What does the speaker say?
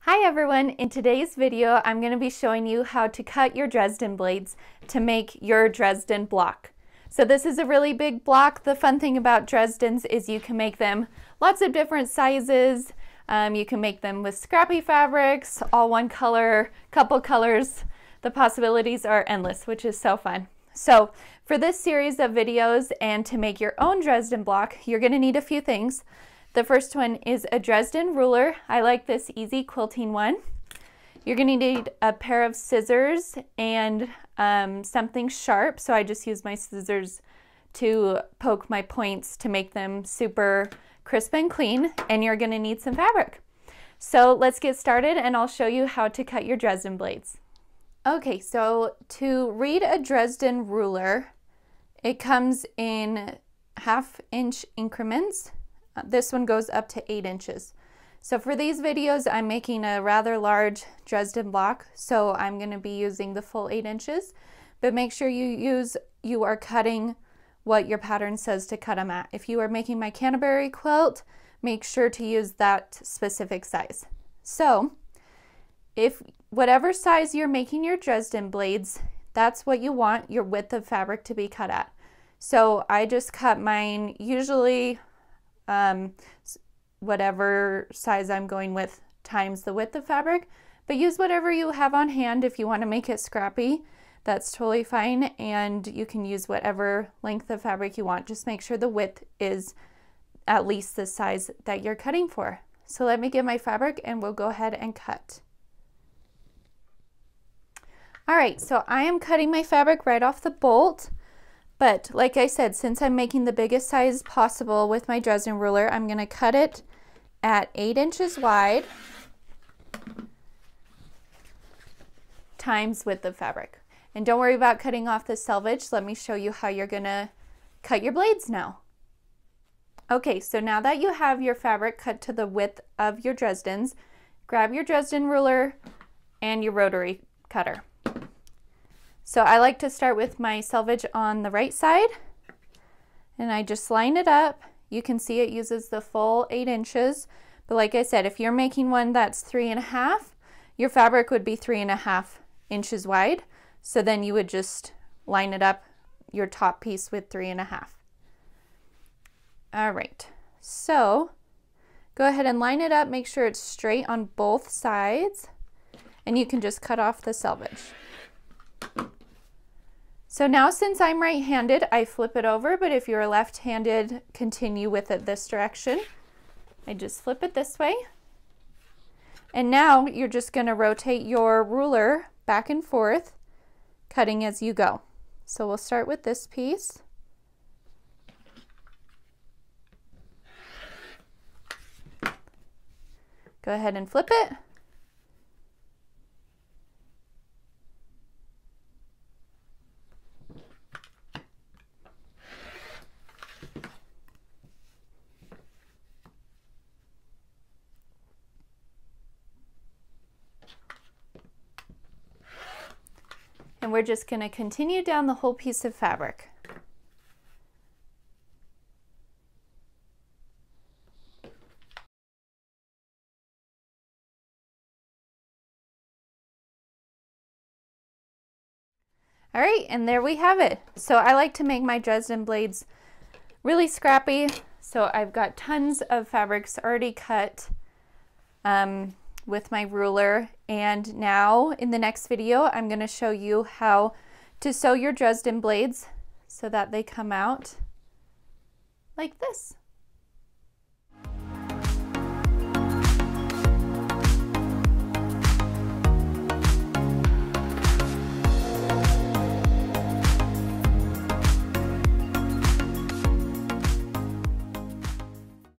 Hi everyone, in today's video I'm going to be showing you how to cut your Dresden blades to make your Dresden block. So this is a really big block. The fun thing about Dresdens is you can make them lots of different sizes. You can make them with scrappy fabrics, all one color, couple colors. The possibilities are endless, which is so fun. So for this series of videos and to make your own Dresden block, you're going to need a few things. The first one is a Dresden ruler. I like this easy quilting one. You're going to need a pair of scissors and something sharp. So I just use my scissors to poke my points to make them super crisp and clean. And you're going to need some fabric. So let's get started and I'll show you how to cut your Dresden blades. Okay, so to read a Dresden ruler, it comes in 1/2 inch increments. This one goes up to 8 inches. So for these videos, I'm making a rather large Dresden block, so I'm going to be using the full 8 inches. But make sure you are cutting what your pattern says to cut them at. If you are making my Canterbury quilt, make sure to use that specific size. So if whatever size you're making your Dresden blades, that's what you want your width of fabric to be cut at. So I just cut mine usually whatever size I'm going with times the width of fabric, but use whatever you have on hand. If you want to make it scrappy, that's totally fine, and you can use whatever length of fabric you want. Just make sure the width is at least the size that you're cutting for. So let me get my fabric and we'll go ahead and cut. All right, so I am cutting my fabric right off the bolt. But like I said, since I'm making the biggest size possible with my Dresden ruler, I'm going to cut it at 8 inches wide times width of fabric. And don't worry about cutting off the selvage. Let me show you how you're going to cut your blades now. Okay, so now that you have your fabric cut to the width of your Dresdens, grab your Dresden ruler and your rotary cutter. So I like to start with my selvage on the right side, and I just line it up. You can see it uses the full 8 inches, but like I said, if you're making one that's 3.5, your fabric would be 3.5 inches wide. So then you would just line it up, your top piece, with 3.5. All right, so go ahead and line it up, make sure it's straight on both sides, and you can just cut off the selvage. So now since I'm right-handed, I flip it over, but if you're left-handed, continue with it this direction. I just flip it this way. And now you're just going to rotate your ruler back and forth, cutting as you go. So we'll start with this piece. Go ahead and flip it. And we're just going to continue down the whole piece of fabric. All right, and there we have it. So I like to make my Dresden blades really scrappy. So I've got tons of fabrics already cut with my ruler, and now in the next video I'm going to show you how to sew your Dresden blades so that they come out like this.